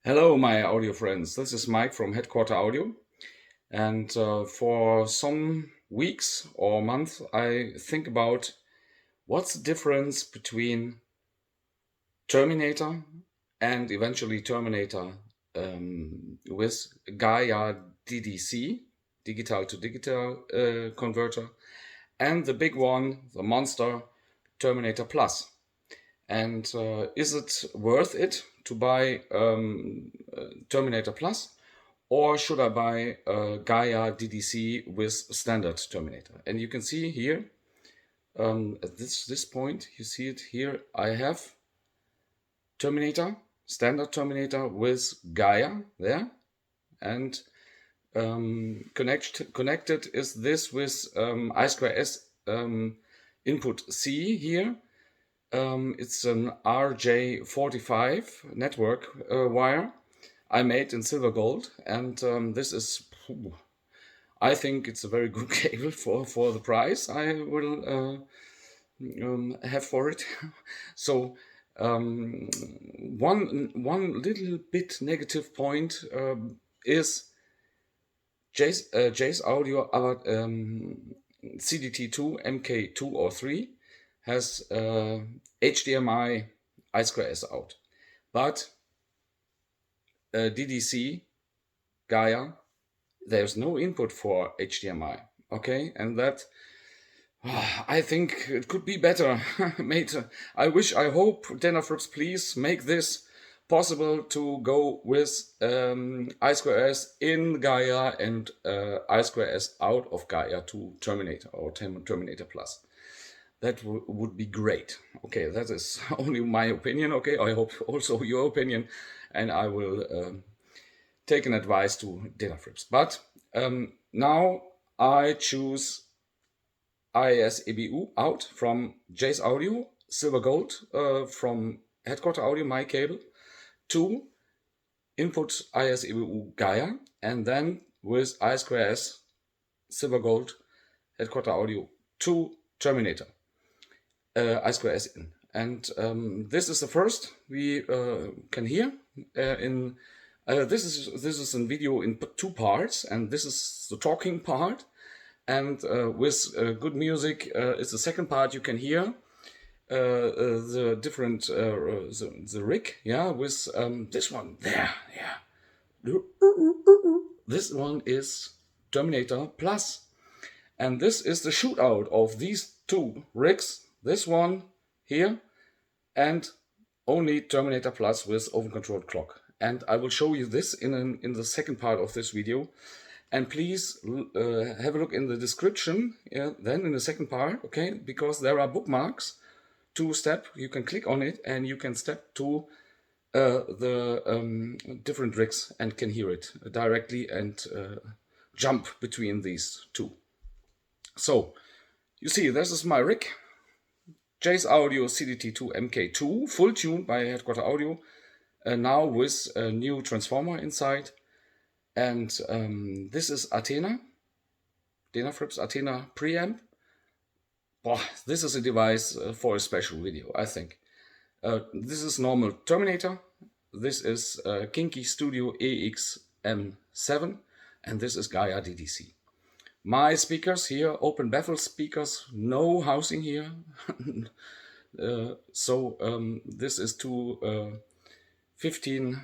Hello, my audio friends. This is Mike from Headquarter Audio. And for some weeks or months, I think about what's the difference between Terminator and eventually Terminator with Gaia DDC, digital to digital converter, and the big one, the monster Terminator Plus. And is it worth it to buy Terminator Plus, or should I buy Gaia DDC with Standard Terminator? And you can see here, at this point, you see it here, I have Terminator, Standard Terminator with Gaia there, and connected is this with I2S input C here. It's an RJ45 network wire I made in silver gold, and this is, I think it's a very good cable for the price I will have for it. So one little bit negative point is Jay's audio about CDT2 MK2 or 3 has HDMI I2S out, but DDC Gaia, there's no input for HDMI. Okay, and that I think it could be better made. I hope Denafrips, please make this possible to go with I2S in Gaia and I2S out of Gaia to Terminator or Terminator Plus. That would be great. Okay, that is only my opinion. Okay, I hope also your opinion, and I will take an advice to Denafrips. But now I choose IS EBU out from Jay's Audio, Silver Gold from Headquarter Audio, my cable, to input IS EBU Gaia, and then with I2S Silver Gold Headquarter Audio to Terminator. I2S in. And this is the first we can hear in this is a video in 2 parts, and this is the talking part, and with good music it's the second part. You can hear the different the rig, yeah, with this one there, yeah. This one is Terminator Plus, and this is the shootout of these 2 rigs. This one here, and only Terminator Plus with oven-controlled clock. And I will show you this in the second part of this video. And please have a look in the description, then in the second part, okay? Because there are bookmarks to step. You can click on it and you can step to the different rigs and can hear it directly and jump between these 2. So you see, this is my rig. Jay's Audio CDT2 MK2, full tuned by Headquarter Audio, now with a new transformer inside. And this is Athena, Denafrips Athena preamp. Boah, this is a device for a special video, I think. This is normal Terminator. This is Kinky Studio EX-M7, and this is Gaia DDC. My speakers here, open baffle speakers, no housing here. So this is to 15,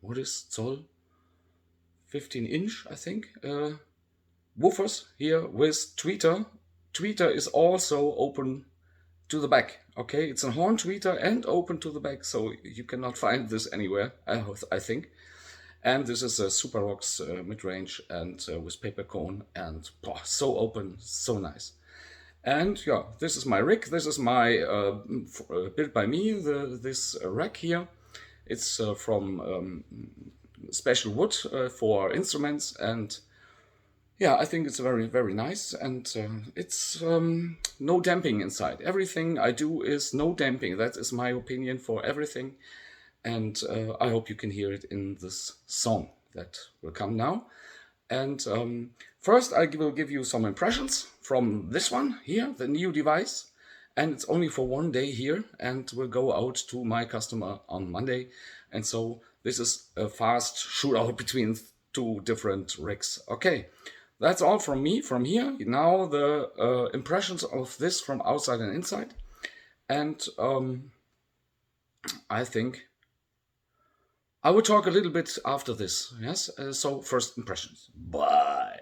what is soll? 15-inch, I think. Woofers here with tweeter. Tweeter is also open to the back. Okay, it's a horn tweeter and open to the back, so you cannot find this anywhere, I think. And this is a Super Rocks mid-range and with paper cone, and so open, so nice. And yeah, this is my rig. This is my built by me, this rack here. It's from special wood for instruments, and yeah, I think it's very, very nice. And it's no damping inside. Everything I do is no damping. That is my opinion for everything. And I hope you can hear it in this song that will come now. And first I will give you some impressions from this one here, the new device. And it's only for 1 day here, and will go out to my customer on Monday. and so this is a fast shootout between two different rigs. Okay, that's all from me from here. Now the impressions of this from outside and inside, and I think I will talk a little bit after this. Yes, so first impressions. Bye.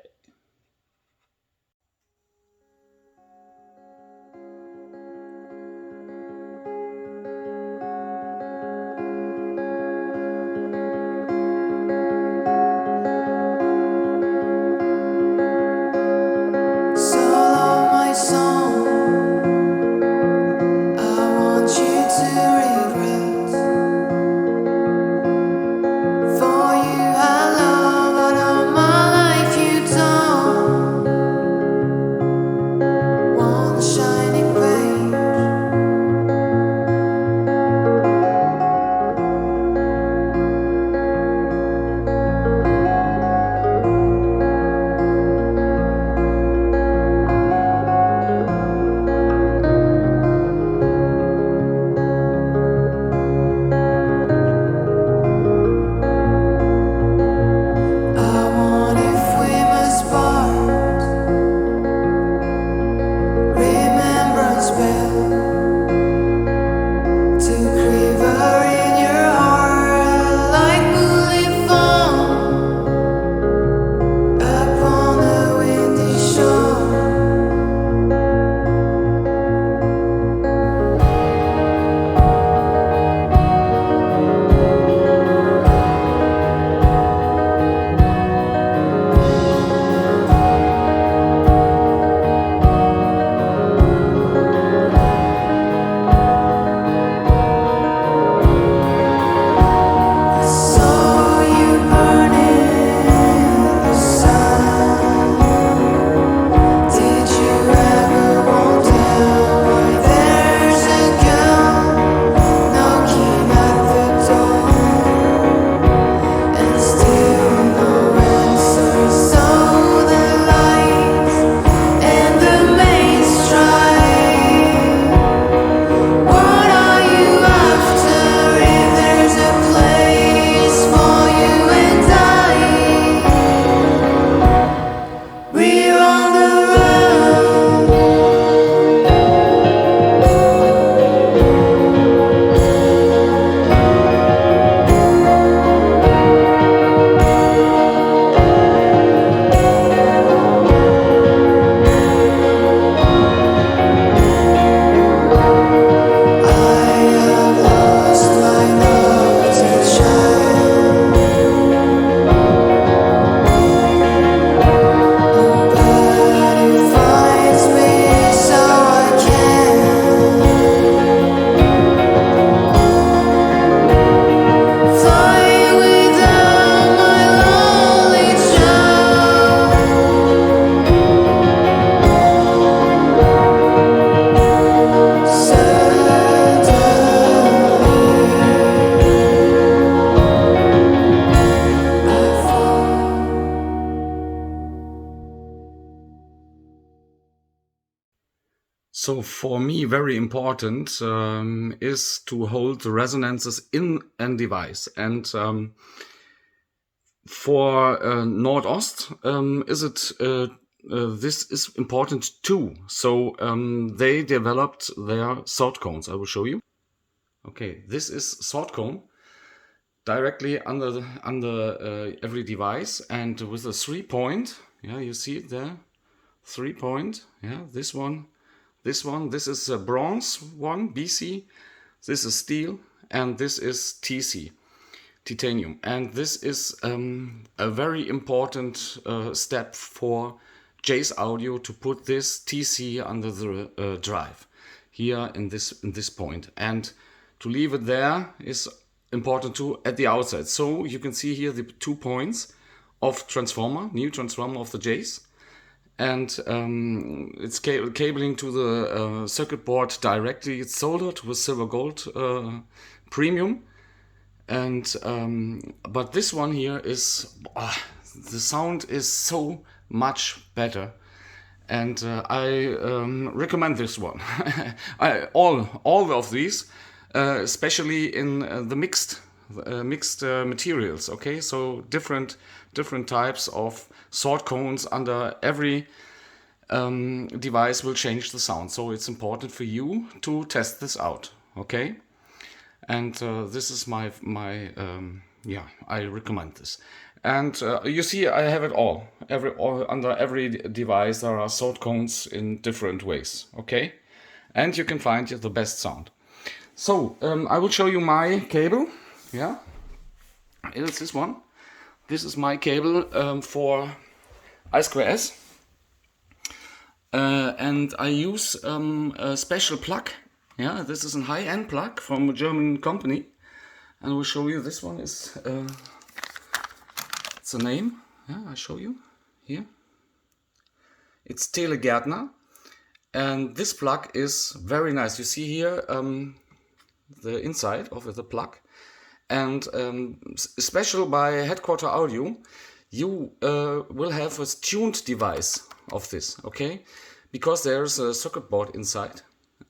So for me, very important is to hold the resonances in a device. And for Nordost, this is important too. So they developed their sort cones. I will show you. Okay, this is sort cone directly under every device, and with a 3-point. Yeah, you see it there, 3-point. Yeah, this one. This is a bronze one, BC. This is steel, and this is TC, titanium. And this is a very important step for J's audio to put this TC under the drive here in this point. And to leave it there is important too at the outside. So you can see here the 2 points of transformer, new transformer of the J's. And it's cabling to the circuit board directly. It's soldered with silver gold premium. And but this one here is the sound is so much better, and I recommend this one. all of these, especially in the mixed materials. Okay, so different types of sword cones under every device will change the sound. So it's important for you to test this out. Okay, and this is my yeah, I recommend this. And you see, I have it all. Under every device there are sword cones in different ways. Okay, and you can find the best sound. So I will show you my cable. Yeah, it's this one. This is my cable for I2S. And I use a special plug. Yeah, this is a high-end plug from a German company, and I will show you. This one is it's a name. Yeah, I show you here. It's Telegärtner, and this plug is very nice. You see here the inside of the plug, and special by Headquarter Audio, you will have a tuned device of this, okay? Because there's a circuit board inside,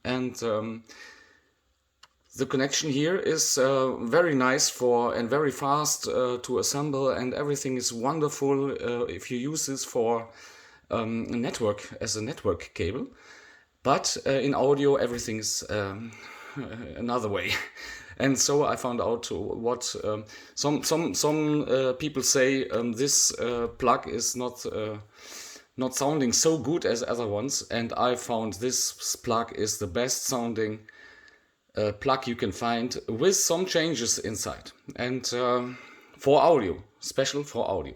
and the connection here is very nice for and very fast to assemble, and everything is wonderful if you use this for network as a network cable. But in audio everything is another way. And so I found out what some people say this plug is not sounding so good as other ones, and I found this plug is the best sounding plug you can find, with some changes inside, and for audio, special for audio.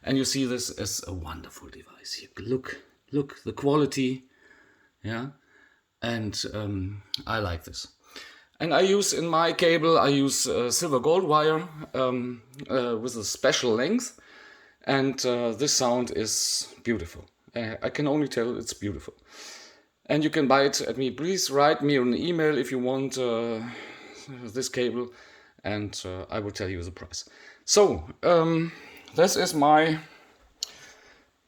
And you see this is a wonderful device here. Look the quality, yeah, and I like this. And I use in my cable, I use silver gold wire with a special length, and this sound is beautiful. I can only tell it's beautiful. And you can buy it at me. Please write me an email if you want this cable, and I will tell you the price. So this is my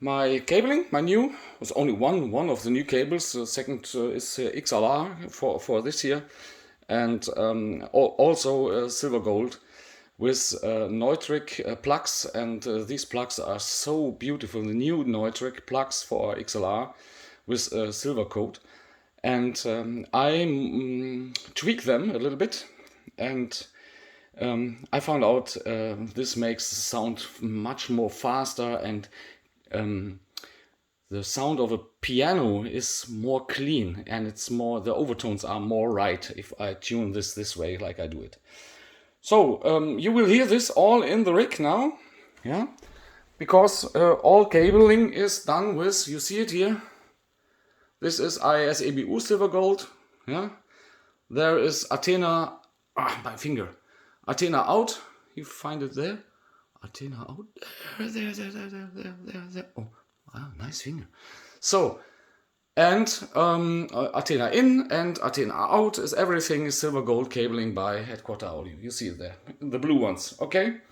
cabling, my new. It's only one of the new cables. The second is XLR for this year. And also silver gold with Neutrik plugs, and these plugs are so beautiful. The new Neutrik plugs for XLR with silver coat, and I tweak them a little bit, and I found out this makes the sound much more faster, and the sound of a piano is more clean, and it's more, the overtones are more right if I tune this way like I do it. So you will hear this all in the rig now, yeah, because all cabling is done with, you see it here, this is IS-EBU silver gold, yeah, there is Athena, my finger, Athena out, you find it there, Athena out, there, oh. Wow, nice finger. So, and Athena in and Athena out is everything is silver gold cabling by Headquarter Audio. You see it there, the blue ones, okay?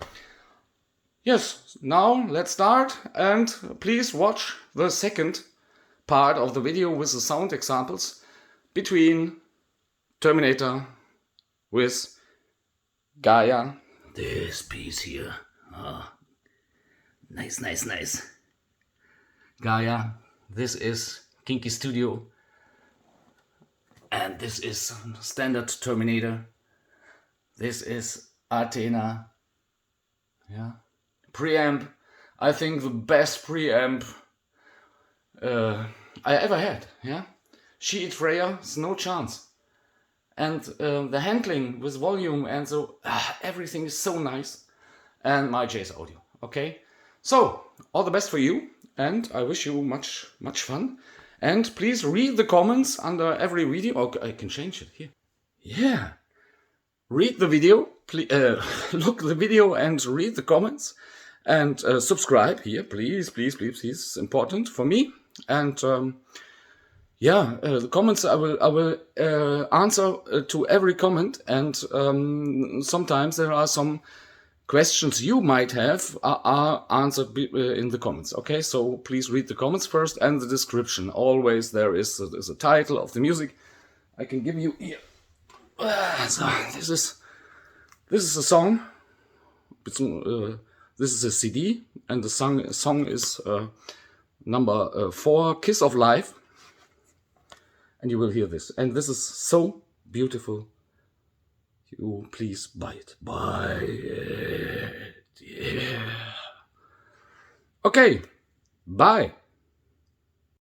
Yes, now let's start, and please watch the second part of the video with the sound examples between Terminator with Gaia. This piece here. Oh, nice. Gaia, this is Kinky Studio, and this is Standard Terminator, this is Athena, yeah, preamp, I think the best preamp I ever had, yeah, Sheet Freya, no chance, and the handling with volume, and so everything is so nice, and my JS Audio, okay, so all the best for you. And I wish you much fun. And please read the comments under every video. Oh, I can change it here. Yeah. Read the video. Look the video and read the comments. And subscribe here, please. It's important for me. And the comments I will answer to every comment. And sometimes there are some questions you might have are answered in the comments. Okay, so please read the comments first and the description. Always there is a title of the music I can give you here. So This is a song. This is a CD, and the song is number 4, Kiss of Life. And you will hear this. And this is so beautiful. You please buy it. Buy it. Yeah. Okay. Bye.